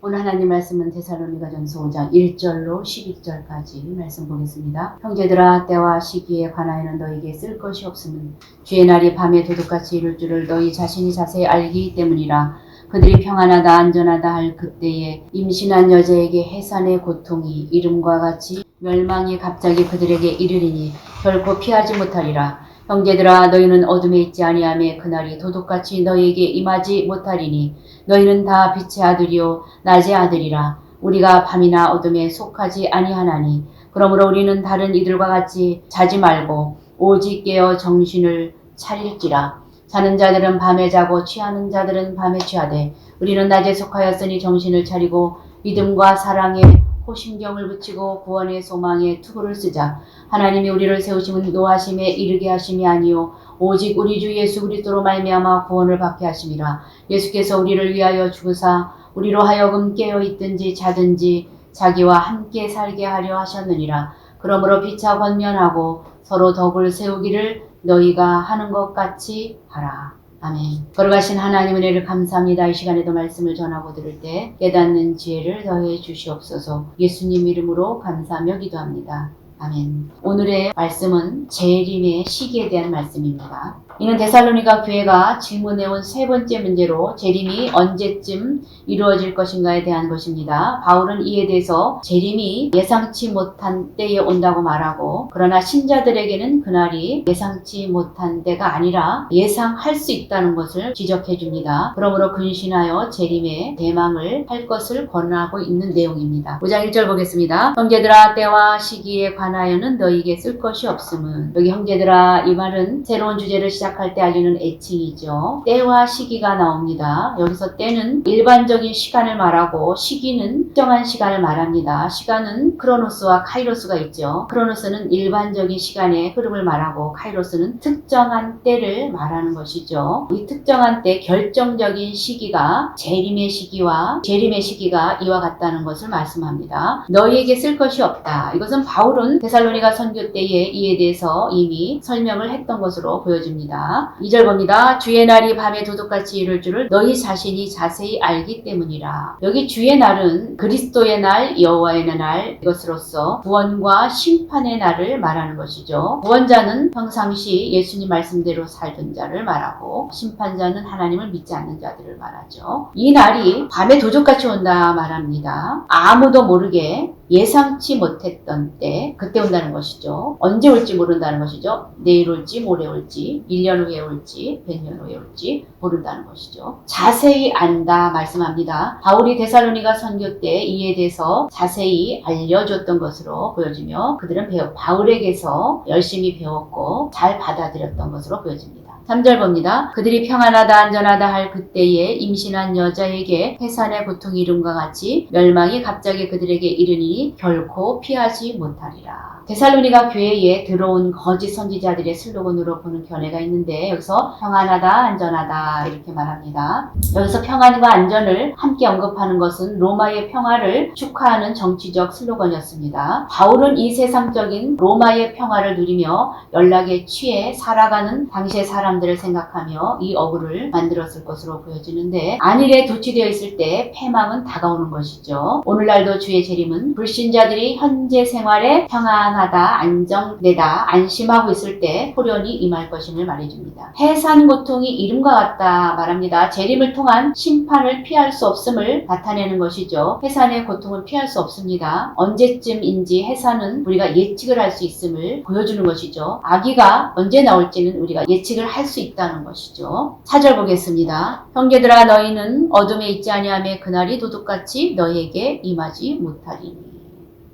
오늘 하나님 말씀은 데살로니가전서 5장 1절로 11절까지 말씀 보겠습니다. 형제들아, 때와 시기에 관하여는 너희에게 쓸 것이 없음은 주의 날이 밤에 도둑같이 이룰 줄을 너희 자신이 자세히 알기 때문이라. 그들이 평안하다 안전하다 할 그때에 임신한 여자에게 해산의 고통이 이름과 같이 멸망이 갑자기 그들에게 이르리니 결코 피하지 못하리라. 형제들아, 너희는 어둠에 있지 아니하매 그날이 도둑같이 너희에게 임하지 못하리니 너희는 다 빛의 아들이요 낮의 아들이라. 우리가 밤이나 어둠에 속하지 아니하나니 그러므로 우리는 다른 이들과 같이 자지 말고 오직 깨어 정신을 차릴지라. 자는 자들은 밤에 자고 취하는 자들은 밤에 취하되 우리는 낮에 속하였으니 정신을 차리고 믿음과 사랑에 호심경을 붙이고 구원의 소망에 투구를 쓰자. 하나님이 우리를 세우심은 노하심에 이르게 하심이 아니요 오직 우리 주 예수 그리스도로 말미암아 구원을 받게 하심이라. 예수께서 우리를 위하여 죽으사 우리로 하여금 깨어 있든지 자든지 자기와 함께 살게 하려 하셨느니라. 그러므로 피차 권면하고 서로 덕을 세우기를 너희가 하는 것 같이 하라. 아멘. 걸어가신 하나님 은혜를 감사합니다. 이 시간에도 말씀을 전하고 들을 때 깨닫는 지혜를 더해 주시옵소서. 예수님 이름으로 감사하며 기도합니다. 아멘. 오늘의 말씀은 재림의 시기에 대한 말씀입니다. 이는 데살로니가 교회가 질문해온 세 번째 문제로 재림이 언제쯤 이루어질 것인가에 대한 것입니다. 바울은 이에 대해서 재림이 예상치 못한 때에 온다고 말하고, 그러나 신자들에게는 그날이 예상치 못한 때가 아니라 예상할 수 있다는 것을 지적해 줍니다. 그러므로 근신하여 재림의 대망을 할 것을 권하고 있는 내용입니다. 5장 1절 보겠습니다. 형제들아, 때와 시기에 관하여는 너희에게 쓸 것이 없음은. 여기 형제들아, 이 말은 새로운 주제를 시작할 때 알리는 애칭이죠. 때와 시기가 나옵니다. 여기서 때는 일반적인 시간을 말하고 시기는 특정한 시간을 말합니다. 시간은 크로노스와 카이로스가 있죠. 크로노스는 일반적인 시간의 흐름을 말하고 카이로스는 특정한 때를 말하는 것이죠. 이 특정한 때, 결정적인 시기가 재림의 시기와 재림의 시기가 이와 같다는 것을 말씀합니다. 너희에게 쓸 것이 없다. 이것은 바울은 데살로니가 선교 때에 이에 대해서 이미 설명을 했던 것으로 보여집니다. 2절 봅니다. 주의 날이 밤에 도둑같이 이룰 줄을 너희 자신이 자세히 알기 때문이라. 여기 주의 날은 그리스도의 날, 여호와의 날, 이것으로서 구원과 심판의 날을 말하는 것이죠. 구원자는 평상시 예수님 말씀대로 살던 자를 말하고, 심판자는 하나님을 믿지 않는 자들을 말하죠. 이 날이 밤에 도둑같이 온다 말합니다. 아무도 모르게 예상치 못했던 때, 그때 온다는 것이죠. 언제 올지 모른다는 것이죠. 내일 올지 모레 올지 1년 후에 올지 100년 후에 올지 모른다는 것이죠. 자세히 안다 말씀합니다. 바울이 데살로니가 선교 때 이에 대해서 자세히 알려줬던 것으로 보여지며, 그들은 바울에게서 열심히 배웠고 잘 받아들였던 것으로 보여집니다. 3절 봅니다. 그들이 평안하다 안전하다 할 그때에 임신한 여자에게 해산의 고통이 이름과 같이 멸망이 갑자기 그들에게 이르니 결코 피하지 못하리라. 데살로니가 교회에 들어온 거짓 선지자들의 슬로건으로 보는 견해가 있는데, 여기서 평안하다 안전하다 이렇게 말합니다. 여기서 평안과 안전을 함께 언급하는 것은 로마의 평화를 축하하는 정치적 슬로건이었습니다. 바울은 이 세상적인 로마의 평화를 누리며 연락에 취해 살아가는 당시의 사람들을 생각하며 이 어구를 만들었을 것으로 보여지는데, 안일에 도취되어 있을 때 패망은 다가오는 것이죠. 오늘날도 주의 재림은 불신자들이 현재 생활에 평안하다, 안정되다, 안심하고 있을 때 호련히 임할 것임을 말해줍니다. 해산 고통이 이름과 같다 말합니다. 재림을 통한 심판을 피할 수 없음을 나타내는 것이죠. 해산의 고통은 피할 수 없습니다. 언제쯤인지 해산은 우리가 예측을 할 수 있음을 보여주는 것이죠. 아기가 언제 나올지는 우리가 예측을 할 수 있다는 것이죠. 4절 보겠습니다. 형제들아, 너희는 어둠에 있지 아니하매 그날이 도둑같이 너희에게 임하지 못하리니.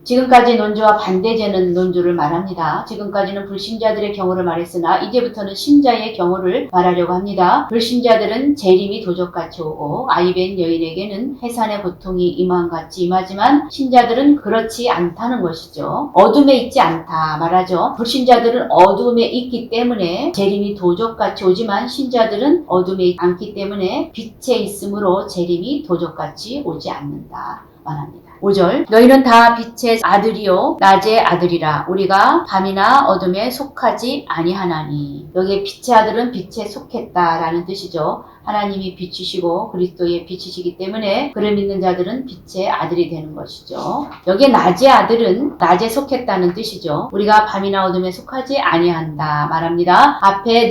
지금까지 논주와 반대되는 논주를 말합니다. 지금까지는 불신자들의 경우를 말했으나 이제부터는 신자의 경우를 말하려고 합니다. 불신자들은 재림이 도적같이 오고 아이벤 여인에게는 해산의 고통이 임함같이 임하지만 신자들은 그렇지 않다는 것이죠. 어둠에 있지 않다 말하죠. 불신자들은 어둠에 있기 때문에 재림이 도적같이 오지만 신자들은 어둠에 있지 않기 때문에 빛에 있으므로 재림이 도적같이 오지 않는다 말합니다. 5절, 너희는 다 빛의 아들이요 낮의 아들이라. 우리가 밤이나 어둠에 속하지 아니하나니. 여기에 빛의 아들은 빛에 속했다라는 뜻이죠. 하나님이 빛이시고 그리스도의 빛이시기 때문에 그를 믿는 자들은 빛의 아들이 되는 것이죠. 여기에 낮의 아들은 낮에 속했다는 뜻이죠. 우리가 밤이나 어둠에 속하지 아니한다 말합니다. 앞에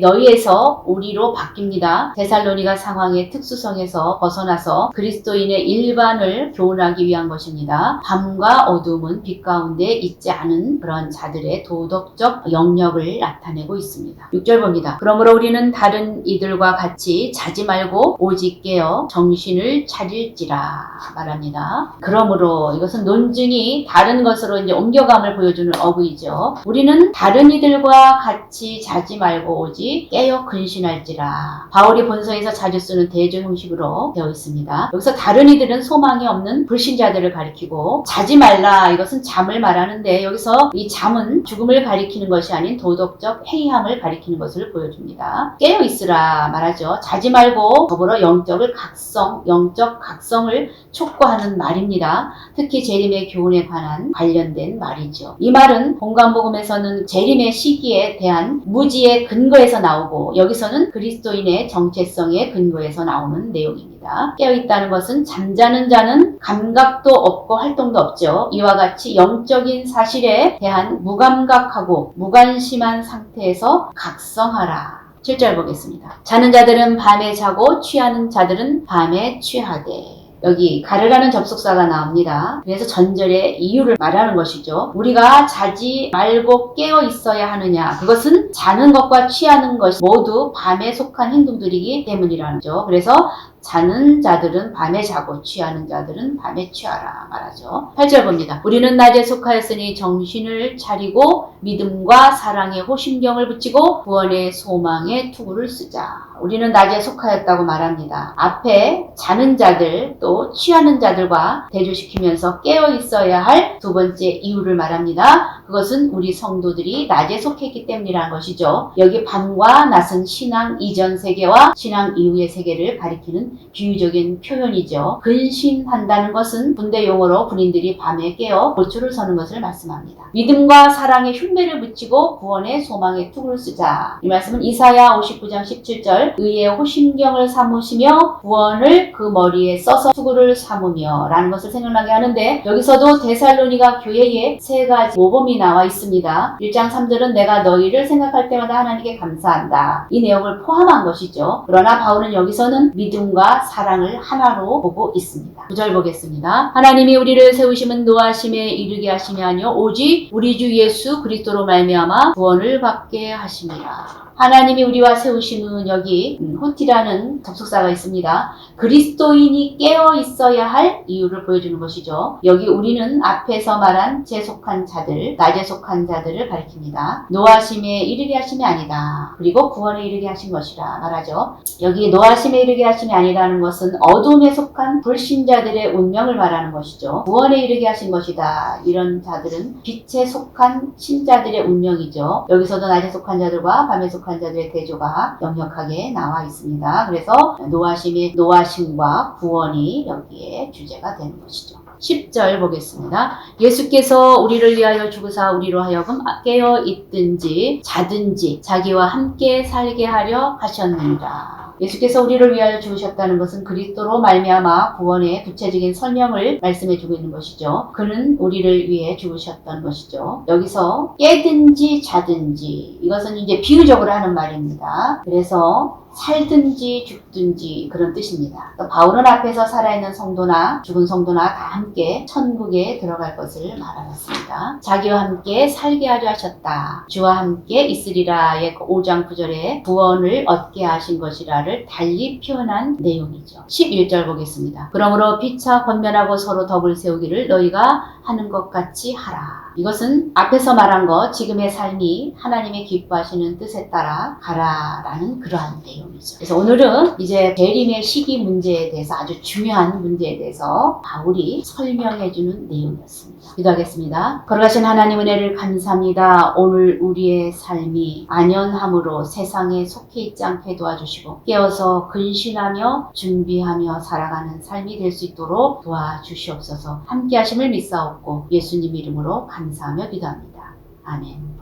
너희에서 우리로 바뀝니다. 데살로니가 상황의 특수성에서 벗어나서 그리스도인의 일반을 교훈하기 위한 것입니다. 밤과 어둠은 빛 가운데 있지 않은 그런 자들의 도덕적 영역을 나타내고 있습니다. 6절 봅니다. 그러므로 우리는 다른 이들과 같이 자지 말고 오직 깨어 정신을 차릴지라 말합니다. 그러므로 이것은 논증이 다른 것으로 이제 옮겨감을 보여주는 어구이죠. 우리는 다른 이들과 같이 자지 말고 오직 깨어 근신할지라. 바울이 본서에서 자주 쓰는 대조 형식으로 되어 있습니다. 여기서 다른 이들은 소망이 없는 불신자들을 가리키고 자지 말라 이것은 잠을 말하는데 여기서 이 잠은 죽음을 가리키는 것이 아닌 도덕적 해이함을 가리키는 것을 보여줍니다. 깨어 있으라 말하죠. 자지 말고 더불어 영적 각성을 촉구하는 말입니다. 특히 재림의 교훈에 관련된 말이죠. 이 말은 본관복음에서는 재림의 시기에 대한 무지의 근거에서 나오고 여기서는 그리스도인의 정체성의 근거에서 나오는 내용입니다. 깨어있다는 것은 잠자는 자는 감각도 없고 활동도 없죠. 이와 같이 영적인 사실에 대한 무감각하고 무관심한 상태에서 각성하라. 7절 보겠습니다. 자는 자들은 밤에 자고 취하는 자들은 밤에 취하되. 여기 가르라는 접속사가 나옵니다. 그래서 전절의 이유를 말하는 것이죠. 우리가 자지 말고 깨어 있어야 하느냐. 그것은 자는 것과 취하는 것이 모두 밤에 속한 행동들이기 때문이라는 거죠. 그래서 자는 자들은 밤에 자고 취하는 자들은 밤에 취하라 말하죠. 8절 봅니다. 우리는 낮에 속하였으니 정신을 차리고 믿음과 사랑에 호심경을 붙이고 구원의 소망에 투구를 쓰자. 우리는 낮에 속하였다고 말합니다. 앞에 자는 자들 또 취하는 자들과 대조시키면서 깨어 있어야 할 두 번째 이유를 말합니다. 그것은 우리 성도들이 낮에 속했기 때문이라는 것이죠. 여기 밤과 낮은 신앙 이전 세계와 신앙 이후의 세계를 가리키는 비유적인 표현이죠. 근신한다는 것은 군대 용어로 군인들이 밤에 깨어 보초를 서는 것을 말씀합니다. 믿음과 사랑에 흉배를 붙이고 구원의 소망에 투구를 쓰자. 이 말씀은 이사야 59장 17절 의의 호심경을 삼으시며 구원을 그 머리에 써서 투구를 삼으며 라는 것을 생각나게 하는데 여기서도 데살로니가 교회에 세 가지 모범이 나와 있습니다. 1장 3절은 내가 너희를 생각할 때마다 하나님께 감사한다. 이 내용을 포함한 것이죠. 그러나 바울은 여기서는 믿음과 사랑을 하나로 보고 있습니다. 9절 보겠습니다. 하나님이 우리를 세우심은 노하심에 이르게 하심이 아니요 오직 우리 주 예수 그리스도로 말미암아 구원을 받게 하심이라. 하나님이 우리와 세우심은 여기 후티라는 접속사가 있습니다. 그리스도인이 깨어 있어야 할 이유를 보여주는 것이죠. 여기 우리는 앞에서 말한 재속한 자들, 낮에 속한 자들을 가리킵니다. 노하심에 이르게 하심이 아니다. 그리고 구원에 이르게 하신 것이라 말하죠. 여기 노하심에 이르게 하심이 아니라는 것은 어둠에 속한 불신자들의 운명을 말하는 것이죠. 구원에 이르게 하신 것이다. 이런 자들은 빛에 속한 신자들의 운명이죠. 여기서도 낮에 속한 자들과 밤에 속한 자들의 대조가 역력하게 나와 있습니다. 그래서 노하심과 구원이 여기에 주제가 되는 것이죠. 10절 보겠습니다. 예수께서 우리를 위하여 죽으사 우리로 하여금 깨어 있든지 자든지 자기와 함께 살게 하려 하셨느니라. 예수께서 우리를 위하여 죽으셨다는 것은 그리스도로 말미암아 구원의 구체적인 설명을 말씀해주고 있는 것이죠. 그는 우리를 위해 죽으셨던 것이죠. 여기서 깨든지 자든지 이것은 이제 비유적으로 하는 말입니다. 그래서 살든지 죽든지 그런 뜻입니다. 또 바울은 앞에서 살아있는 성도나 죽은 성도나 다 함께 천국에 들어갈 것을 말하였습니다. 자기와 함께 살게 하려 하셨다. 주와 함께 있으리라의 5장 9절에 구원을 얻게 하신 것이라를 달리 표현한 내용이죠. 11절 보겠습니다. 그러므로 피차 권면하고 서로 덕을 세우기를 너희가 하는 것 같이 하라. 이것은 앞에서 말한 것 지금의 삶이 하나님의 기뻐하시는 뜻에 따라 가라라는 그러한 내용이죠. 그래서 오늘은 이제 재림의 시기 문제에 대해서 아주 중요한 문제에 대해서 바울이 설명해주는 내용이었습니다. 기도하겠습니다. 걸어가신 하나님 은혜를 감사합니다. 오늘 우리의 삶이 안연함으로 세상에 속해 있지 않게 도와주시고 깨어서 근신하며 준비하며 살아가는 삶이 될 수 있도록 도와주시옵소서. 함께 하심을 믿사옵고 예수님 이름으로 감사하며 기도합니다. 아멘.